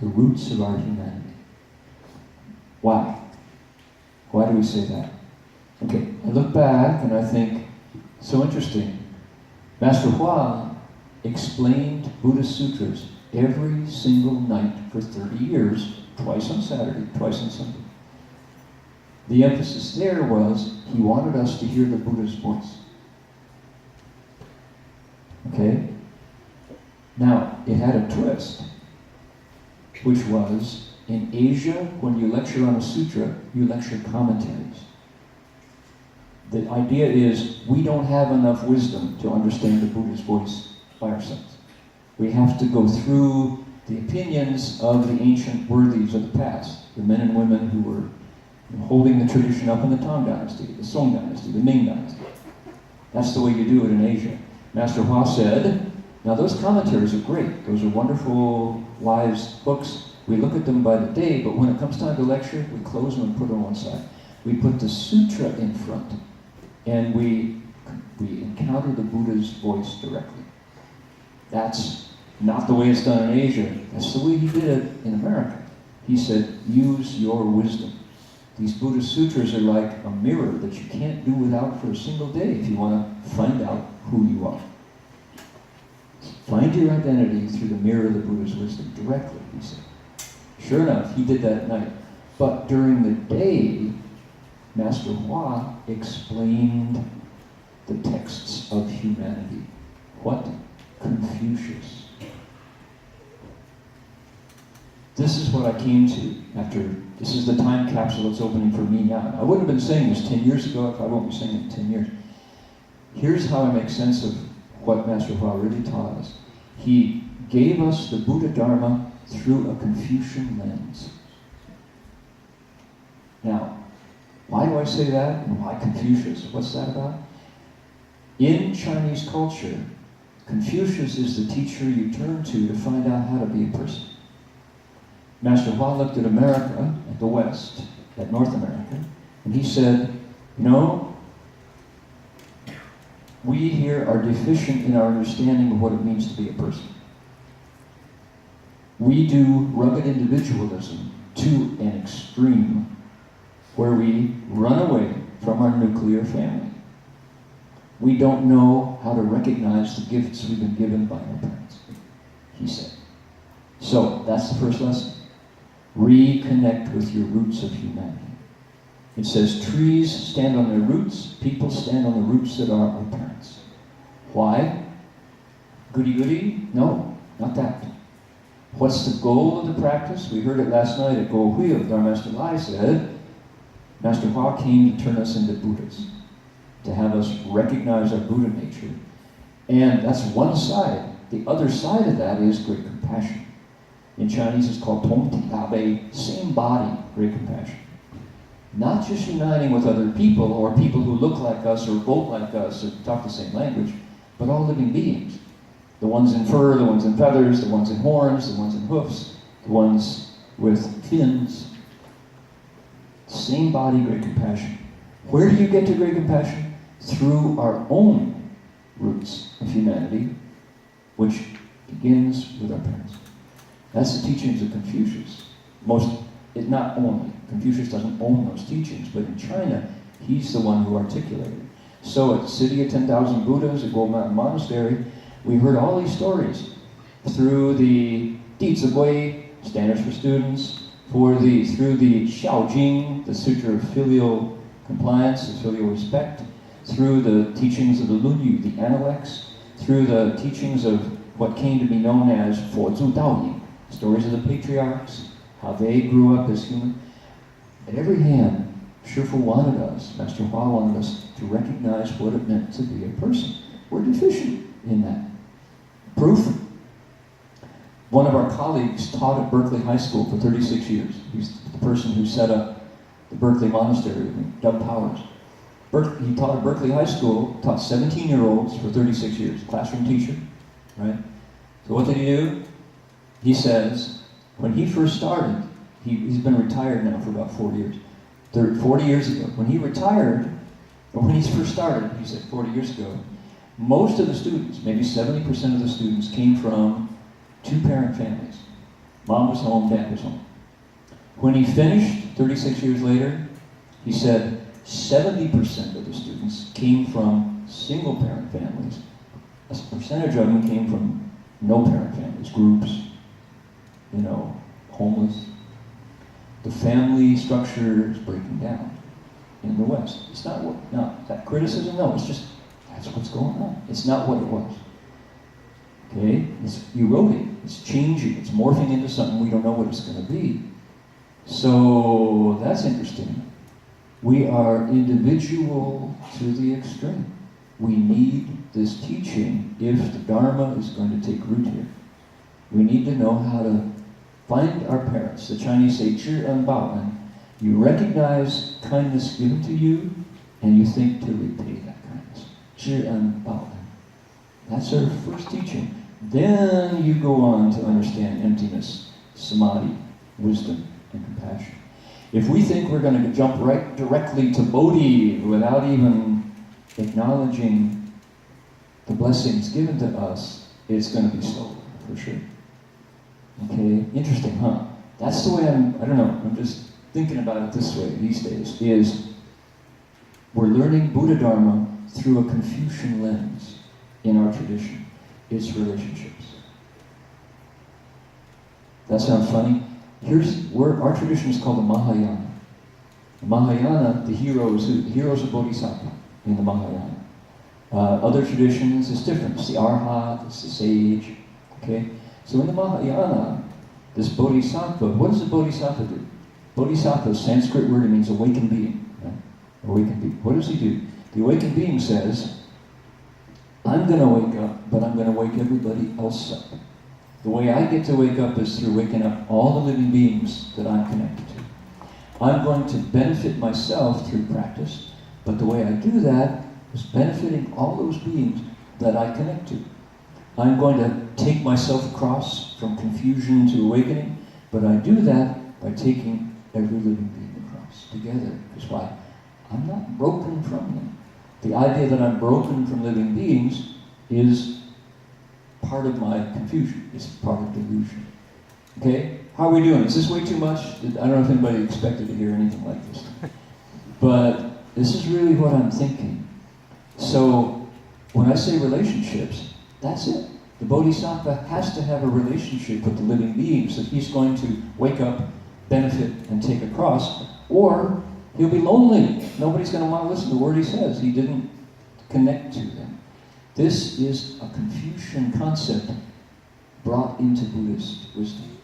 the roots of our humanity. Why? Why do we say that? Okay, I look back and I think, so interesting. Master Hua explained Buddhist sutras every single night for 30 years, twice on Saturday, twice on Sunday. The emphasis there was he wanted us to hear the Buddha's voice. Okay? Now, it had a twist, which was, in Asia, when you lecture on a sutra, you lecture commentaries. The idea is, we don't have enough wisdom to understand the Buddha's voice by ourselves. We have to go through the opinions of the ancient worthies of the past, the men and women who were holding the tradition up in the Tang Dynasty, the Song Dynasty, the Ming Dynasty. That's the way you do it in Asia. Master Hua said, now those commentaries are great. Those are wonderful, wise books. We look at them by the day, but when it comes time to lecture, we close them and put them on one side. We put the sutra in front, and we encounter the Buddha's voice directly. That's not the way it's done in Asia. That's the way he did it in America. He said, use your wisdom. These Buddhist sutras are like a mirror that you can't do without for a single day if you want to find out who you are. Find your identity through the mirror of the Buddha's wisdom directly, he said. Sure enough, he did that at night. But during the day, Master Hua explained the texts of humanity. What? Confucius. This is what I came to after, this is the time capsule that's opening for me now. I wouldn't have been saying this 10 years ago if I won't be saying it in 10 years. Here's how I make sense of what Master Hua really taught us. He gave us the Buddha Dharma through a Confucian lens. Now, why do I say that? And why Confucius? What's that about? In Chinese culture, Confucius is the teacher you turn to find out how to be a person. Master Hua looked at America, at the West, at North America, and he said, you know, we here are deficient in our understanding of what it means to be a person. We do rugged individualism to an extreme where we run away from our nuclear family. We don't know how to recognize the gifts we've been given by our parents, he said. So, that's the first lesson. Reconnect with your roots of humanity. It says, trees stand on their roots, people stand on the roots that are our parents. Why? Goody-goody? No, not that. What's the goal of the practice? We heard it last night at Go Hui. Our Master Lai said, Master Hua came to turn us into Buddhas, to have us recognize our Buddha nature. And that's one side. The other side of that is great compassion. In Chinese, it's called Tong Ti Da Bei, same body, great compassion. Not just uniting with other people, or people who look like us, or vote like us, or talk the same language, but all living beings. The ones in fur, the ones in feathers, the ones in horns, the ones in hoofs, the ones with fins. Same body, great compassion. Where do you get to great compassion? Through our own roots of humanity, which begins with our parents. That's the teachings of Confucius. Not only. Confucius doesn't own those teachings, but in China, he's the one who articulated it. So at the City of 10,000 Buddhas at Gold Mountain Monastery, we heard all these stories through the Di Zi Gui, standards for students, through the Xiao Jing, the Sutra of Filial Compliance, the filial respect, through the teachings of the Lun Yu, the Analects, through the teachings of what came to be known as Fo Zu Dao Ying, stories of the patriarchs, how they grew up as human. At every hand, Shifu wanted us, Master Hua wanted us to recognize what it meant to be a person. We're deficient in that. Proof? One of our colleagues taught at Berkeley High School for 36 years. He's the person who set up the Berkeley Monastery with me, Doug Powers. He taught at Berkeley High School, taught 17-year-olds for 36 years, classroom teacher, right? So what did he do? He says, when he first started, he's been retired now for about 40 years. 40 years ago, when he retired, or when he first started, he said 40 years ago, most of the students, maybe 70% of the students, came from two-parent families. Mom was home, Dad was home. When he finished, 36 years later, he said 70% of the students came from single-parent families. A percentage of them came from no-parent families, groups, homeless. The family structure is breaking down in the West. It's not that criticism, no, it's just, that's what's going on. It's not what it was. Okay? It's eroding, it's changing, it's morphing into something we don't know what it's going to be. So that's interesting. We are individual to the extreme. We need this teaching if the Dharma is going to take root here. We need to know how to find our parents. The Chinese say, 知恩报恩. You recognize kindness given to you, and you think to repay that kindness. 知恩报恩. That's our first teaching. Then you go on to understand emptiness, samadhi, wisdom, and compassion. If we think we're going to jump right directly to Bodhi without even acknowledging the blessings given to us, it's going to be slow, for sure. Okay, interesting, huh? That's the way I'm just thinking about it this way these days, is we're learning Buddha Dharma through a Confucian lens in our tradition. It's relationships. That sounds funny? Our tradition is called the Mahayana. The Mahayana, the hero is who? The hero is a bodhisattva in the Mahayana. Other traditions, it's different. It's the arhat, it's the sage. Okay? So in the Mahayana, this bodhisattva, what does a bodhisattva do? Bodhisattva, Sanskrit word, it means awakened being. Right? Awakened being. What does he do? The awakened being says, I'm going to wake up, but I'm going to wake everybody else up. The way I get to wake up is through waking up all the living beings that I'm connected to. I'm going to benefit myself through practice, but the way I do that is benefiting all those beings that I connect to. I'm going to take myself across from confusion to awakening, but I do that by taking every living being across together. Because why? I'm not broken from them. The idea that I'm broken from living beings is part of my confusion. It's part of delusion. Okay? How are we doing? Is this way too much? I don't know if anybody expected to hear anything like this. But this is really what I'm thinking. So, when I say relationships, that's it. The Bodhisattva has to have a relationship with the living beings that he's going to wake up, benefit, and take across, or he'll be lonely. Nobody's going to want to listen to a word he says. He didn't connect to them. This is a Confucian concept brought into Buddhist wisdom.